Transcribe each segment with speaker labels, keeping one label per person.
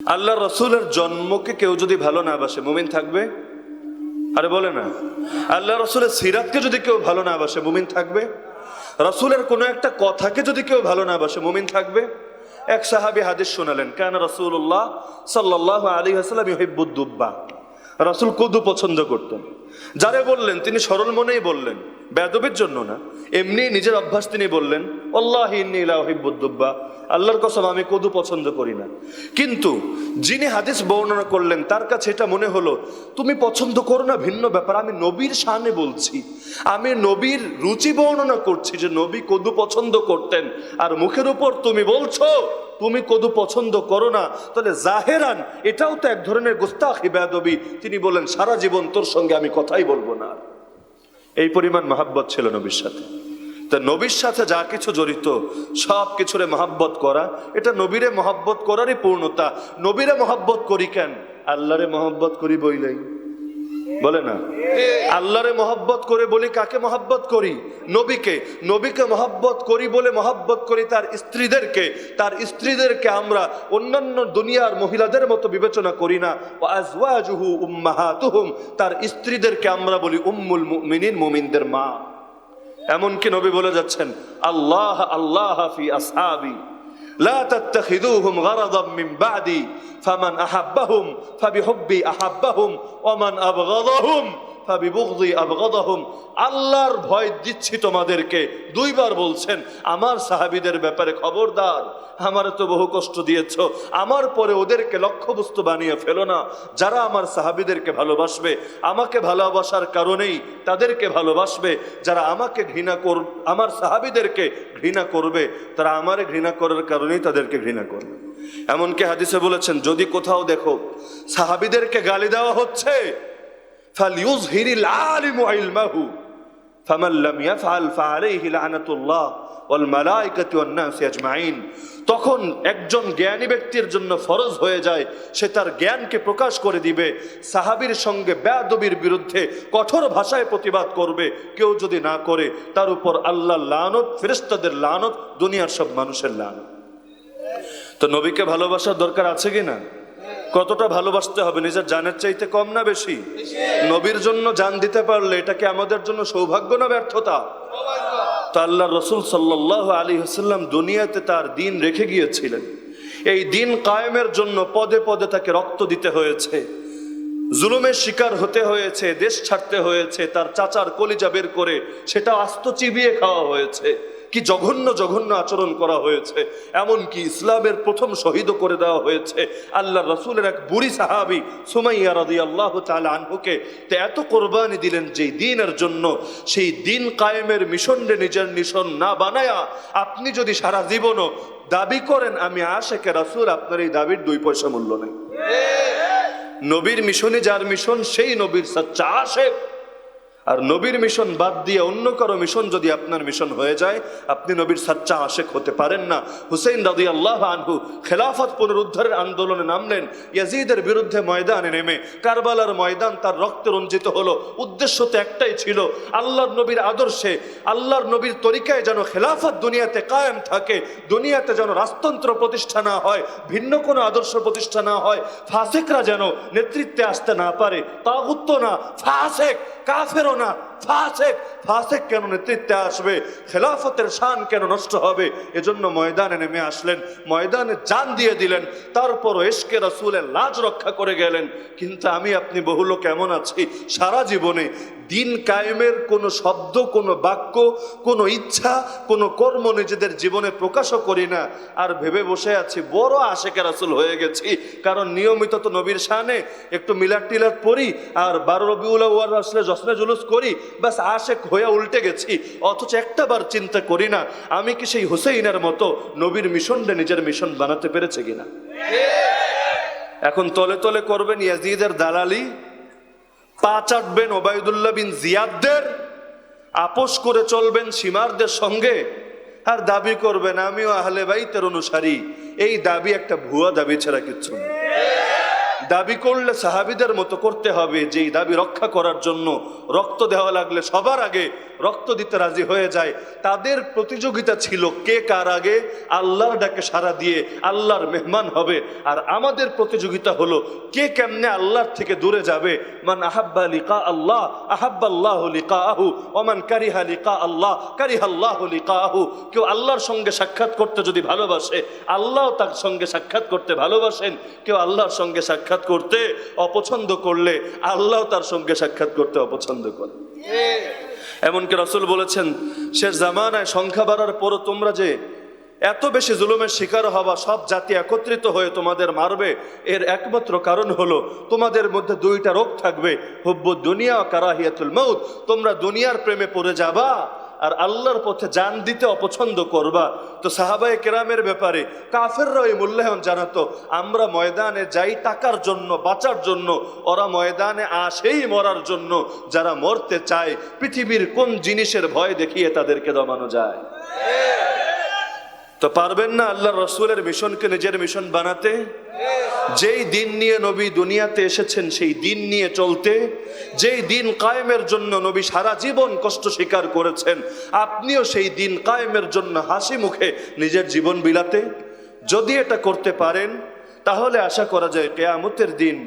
Speaker 1: আল্লাহ রসুলের জন্মকে কেউ যদি ভালো না বাসে মুমিন থাকবে? আরে বলে না। আল্লাহ রসুলের সিরাতকে যদি কেউ ভালো না বাসে মুমিন থাকবে? রসুলের কোনো একটা কথাকে যদি কেউ ভালো না বাসে মুমিন থাকবে? এক সাহাবী হাদিস শোনালেন, কানা রাসূলুল্লাহ সাল্লাল্লাহু আলাইহি ওয়াসাল্লাম ইউহিব্বুদ দুব্বা। রাসূল কদু পছন্দ করতেন। যারে বললেন তিনি সরল মনেই বললেন, বেয়াদবির জন্য না, এমনি নিজের অভ্যাস তিনি বললেন, আল্লাহি ইন্নী লা উহিব্বুদ দুব্বা, আল্লাহর কসম আমি কদু পছন্দ করি না। কিন্তু যিনি হাদিস বর্ণনা করলেন তার কাছে এটা মনে হলো, তুমি পছন্দ করো না ভিন্ন ব্যাপার, আমি নবীর শানে বলছি, আমি নবীর রুচি বর্ণনা করছি যে নবী কদু পছন্দ করতেন, আর মুখের উপর তুমি বলছো তুমি কদু পছন্দ করো না, তাহলে জাহেরান এটাও তো এক ধরনের গুস্তাখি বেয়াদবি। তিনি বলেন, সারা জীবন তোর সঙ্গে আমি কথাই বলবো না। এই পরিমাণ মহাব্বত ছিল নবীর সাথে। তা নবীর সাথে যা কিছু জড়িত সব কিছুরে মহাব্বত করা, এটা নবীরে মহাব্বত করারই পূর্ণতা। নবীরে মহাব্বত করি কেন? আল্লাহরে মহাব্বত করি বইলেই, বলে না, আল্লাহরে মহাব্বত করে বলি কাকে মহাব্বত করি? নবীকে। নবীকে মহাব্বত করি বলে মহাব্বত করি তার স্ত্রীদেরকে। তার স্ত্রীদেরকে আমরা অন্যান্য দুনিয়ার মহিলাদের মতো বিবেচনা করি না। ওয়া আজওয়াজুহু উম্মাহাতুহুম, তার স্ত্রীদেরকে আমরা বলি উম্মুল মুমিনিন, মুমিনদের মা। এমনকি নবী বলে যাচ্ছেন, আল্লাহ আল্লাহ ফি আসহাবি লা তাত্তাখিযুহুম গারাদাম মিন বাদি ফামান আহাব্বাহুম ফাবিহুব্বি আহাব্বাহুম ওয়া মান আবগাদাহুম ফাবিবুগদি আবগাদাহুম। আল্লাহর ভয় দিচ্ছি তোমাদেরকে, দুইবার বলছেন আমার সাহাবীদের ব্যাপারে খবরদার, আমারে তো বহু কষ্ট দিয়েছো, আমার পরে ওদেরকে লক্ষ্যবস্তু বানিয়ে ফেলো না। যারা আমার সাহাবীদেরকে ভালোবাসবে, আমাকে ভালোবাসার কারণেই তাদেরকে ভালোবাসবে। যারা আমাকে ঘৃণা আমার সাহাবীদেরকে ঘৃণা করবে, তারা আমারে ঘৃণা করার কারণেই তাদেরকে ঘৃণা করবে। এমনকি হাদিসে বলেছেন, যদি কোথাও দেখো সাহাবীদেরকে গালি দেওয়া হচ্ছে, ফালইউযহিরিল আলিমু ইলমাহু ফামান লাম ইয়াফআল ফাআলাইহি লানাতুল্লাহ ওয়াল মালায়েকাতি ওয়ান নাসি আজমাইন। তখন একজন জ্ঞানী ব্যক্তির জন্য ফরজ হয়ে যায় সে তার জ্ঞানকে প্রকাশ করে দিবে। সাহাবীর সঙ্গে বেয়াদবির বিরুদ্ধে কঠোর ভাষায় প্রতিবাদ করবে। কেউ যদি না করে তার উপর আল্লাহর লানত, ফেরেশতাদের লানত, দুনিয়ার সব মানুষের লানত। তো নবীকে ভালোবাসার দরকার আছে কি না? কতটা ভালোবাসতে হবে? নিজের জানের চাইতে কম না বেশি? নবীর জন্য জান দিতে পারলে এটা কি আমাদের জন্য সৌভাগ্য না ব্যর্থতা? তো আল্লাহ রসুল সাল্লাল্লাহু আলাইহি ওয়াসাল্লাম দুনিয়াতে তার দিন রেখে গিয়েছিলেন। এই দিন কায়েমের জন্য পদে পদে তাকে রক্ত দিতে হয়েছে, জুলুমের শিকার হতে হয়েছে, দেশ ছাড়তে হয়েছে, তার চাচার কলিজা বের করে সেটা আস্ত চিবিয়ে খাওয়া হয়েছে। কি জঘন্য জঘন্য আচরণ করা হয়েছে। এমনকি ইসলামের প্রথম শহীদও করে দেওয়া হয়েছে আল্লাহ রসুলের এক বুড়ি সাহাবী সুমাইয়া রাদিয়াল্লাহু তাআলা আনহুকে। তো এত কোরবানি দিলেন যেই দিনের জন্য, সেই দিন কায়েমের মিশনরে নিজের মিশন না বানায়া আপনি যদি সারা জীবনও দাবি করেন আমি আশেকে রাসূল, আপনার এই দাবির 2 পয়সা মূল্য নেই। নবীর মিশনে যার মিশন সেই নবীর সচ্চা আশেক। আর নবীর মিশন বাদ দিয়ে অন্য কারো মিশন যদি আপনার মিশন হয়ে যায়, আপনি নবীর সচ্চা আশেক হতে পারেন না। হুসাইন রাদিয়াল্লাহু আনহু খেলাফত পুনরুদ্ধারের আন্দোলনে নামলেন। ইয়াজিদের বিরুদ্ধে ময়দানে নেমে কারবালার ময়দান তার রক্তে রঞ্জিত হলো। উদ্দেশ্য তো একটাই ছিল, আল্লাহর নবীর আদর্শে, আল্লাহর নবীর তরিকায় যেন খেলাফত দুনিয়াতে কায়েম থাকে, দুনিয়াতে যেন রাজতন্ত্র প্রতিষ্ঠা না হয়, ভিন্ন কোনো আদর্শ প্রতিষ্ঠা না হয়, ফাসিকরা যেন নেতৃত্বে আসতে না পারে। তাগুত না, ফাসিক, কাফেরও না, ফাসিক। ফাসিক কেন নেতৃত্বে আসবে? খেলাফতের শান কেন নষ্ট হবে? এজন্য ময়দানে নেমে আসলেন, ময়দানে জান দিয়ে দিলেন, তারপরও ইশকে রাসূলের লাজ রক্ষা করে গেলেন। কিন্তু আমি আপনি বহু লোক এমন আছি, সারা জীবনে দিন কায়েমের কোনো শব্দ, কোনো বাক্য, কোনো ইচ্ছা, কোনো কর্ম নিজেদের জীবনে প্রকাশও করি না, আর ভেবে বসে আছি বড় আশেকে রাসূল হয়ে গেছি। কারণ নিয়মিত তো নবীর শানে একটু মিলাদ টিলাদ পড়ি, আর 12 রবিউল আউয়াল আসলে জশ্নে জুলুস করি, বাস আশেক হয়ে উল্টে গেছি। অথচ একটা বার চিন্তা করি না আমি কি সেই হুসাইনের মতো নবীর মিশনটা নিজের মিশন বানাতে পেরেছে কিনা। এখন তলে তলে করবেন ইয়াজিদের দালালি, পা চাটবেন ওবায়দুল্লাহ বিন জিয়াদদের, আপোষ করে চলবেন সীমারদের সঙ্গে, আর দাবি করবেন আমিও আহলে বাইতের অনুসারী। এই দাবি একটা ভুয়া দাবি ছাড়া কিচ্ছু না। দাবি করলে সাহাবীদের মতো করতে হবে, যেই দাবি রক্ষা করার জন্য রক্ত দেওয়া লাগলে সবার আগে রক্ত দিতে রাজি হয়ে যায়। তাদের প্রতিযোগিতা ছিল কে কার আগে আল্লাহর ডাকে সাড়া দিয়ে আল্লাহর মেহমান হবে। আর আমাদের প্রতিযোগিতা হলো কে কেমনে আল্লাহর থেকে দূরে যাবে। মান আহাব্বা লিকা আল্লাহ আহাব্বাল্লাহু লিকাআহু ওয়া মান কারিহা লিকা আল্লাহ কারিহাল্লাহু লিকাআহু। কেউ আল্লাহর সঙ্গে সাক্ষাৎ করতে যদি ভালোবাসে, আল্লাহ তার সঙ্গে সাক্ষাৎ করতে ভালোবাসেন। কেউ আল্লাহর সঙ্গে সাক্ষাৎ করতে অপছন্দ করলে আল্লাহ তার সঙ্গে সাক্ষাৎ করতে অপছন্দ করে। এমনকি রাসূল বলেছেন, শেষ জামানায় সংখ্যা বাড়ার পরও তোমরা যে এত বেশি জুলুমের শিকার হবা, সব জাতি একত্রিত হয়ে তোমাদের মারবে, এর একমাত্র কারণ হলো তোমাদের মধ্যে দুইটা রোগ থাকবে, হুব্বুদ দুনিয়া ও কারাহিয়াতুল মাউত। তোমরা দুনিয়ার প্রেমে পড়ে যাবা আর আল্লাহর পথে জান দিতে অপছন্দ করবা। তো সাহাবায়ে কেরামের ব্যাপারে কাফেররা ওই মূল্যায়ন জানাতো, আমরা ময়দানে যাই টাকার জন্য, বাঁচার জন্য, ওরা ময়দানে আসেই মরার জন্য। যারা মরতে চায় পৃথিবীর কোন জিনিসের ভয় দেখিয়ে তাদেরকে দমানো যায়? তো পারবেন না আল্লাহ রসুলের মিশনকে নিজের মিশন বানাতে? যেই দিন নিয়ে নবী দুনিয়াতে এসেছেন সেই দিন নিয়ে চলতে, যেই দিন কায়েমের জন্য নবী সারা জীবন কষ্ট স্বীকার করেছেন, আপনিও সেই দিন কায়েমের জন্য হাসি মুখে নিজের জীবন বিলাতে যদি এটা করতে পারেন, তাহলে আশা করা যায় কিয়ামতের দিন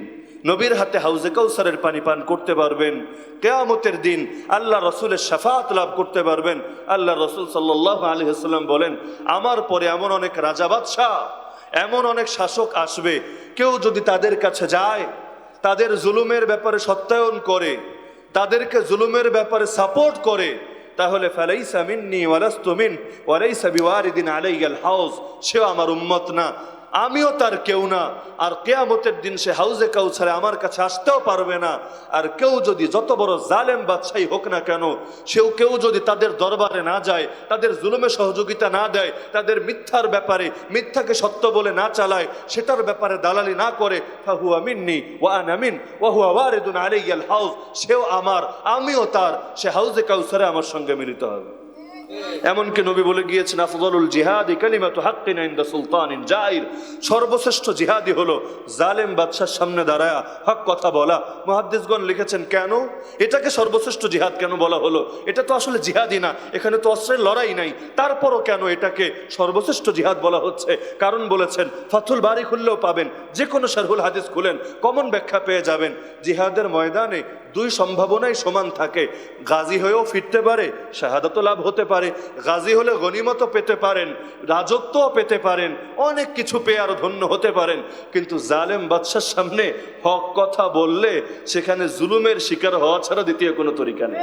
Speaker 1: নবীর হাতে হাউজে কাউসারের পানি পান করতে পারবেন। কিয়ামতের দিন আল্লাহ রসুলের শাফাআত লাভ করতে পারবেন। আল্লাহ রসুল সাল্লাল্লাহু আলাইহি ওয়াসাল্লাম বলেন, আমার পরে এমন অনেক রাজা বাদশাহ, এমন অনেক শাসক আসবে, কেউ যদি তাদের কাছে যায়, তাদের জুলুমের ব্যাপারে সত্যায়ন করে, তাদেরকে জুলুমের ব্যাপারে সাপোর্ট করে, তাহলে ফালাইসা মিন্নি ওয়ালাস্তু মিন ওয়ালাইসা বিওয়ারিদিন আলাইয়াল হাউজ, সেও আমার উম্মত না, আমিও তার কেউ না। আর কিয়ামতের দিন সে হাউজে কাউসারে আমার কাছে আসতেও পারবে না। আর কেউ যদি যত বড় জালেম বাদশাহী হোক না কেন, কেউ যদি তাদের দরবারে না যায়, তাদের জুলুমে সহযোগিতা না দেয়, তাদের মিথ্যার ব্যাপারে মিথ্যাকে সত্য বলে না চালায়, সেটার ব্যাপারে দালালি না করে, ফাহুয়া মিন্নি ওয়া আনা মিন ওয়া হুয়া ওয়ারিদুন আলাইয়াল হাউজ, সেও আমার, আমিও তার, সে হাউজে কাউসারে আমার সঙ্গে মিলিত হবে। এমনকি নবী বলে গিয়েছেন, আফদালুল জিহাদি কালিমাতু হাক্কিন ইনদা সুলতানিন জাইর, সর্বশ্রেষ্ঠ জিহাদি হলো জালেম বাদশার সামনে দাঁড়ায়া হক কথা বলা। মুহাদ্দিসগণ লিখেছেন, কেন এটাকে সর্বশ্রেষ্ঠ জিহাদ কেন বলা হলো? এটা তো আসলে জিহাদই না, এখানে তো অস্ত্রের লড়াই নাই, তারপরও কেন এটাকে সর্বশ্রেষ্ঠ জিহাদ বলা হচ্ছে? কারণ বলেছেন, ফাথুল বারি খুললেও পাবেন, যে কোনো শারহুল হাদিস খুলেন কমন ব্যাখ্যা পেয়ে যাবেন। জিহাদের ময়দানে দুই সম্ভাবনাই সমান থাকে, গাজী হয়েও ফিরতে পারে, শাহাদাত লাভ হতে পারে, গাজী হলে গনিমতও পেতে পারেন, রাজত্বও পেতে পারেন, অনেক কিছু পেয়ে আরো ধন্য হতে পারেন। কিন্তু জালেম বাদশার সামনে হক কথা বললে সেখানে জুলুমের শিকার হওয়া ছাড়া দ্বিতীয় কোনো তরিকা নেই।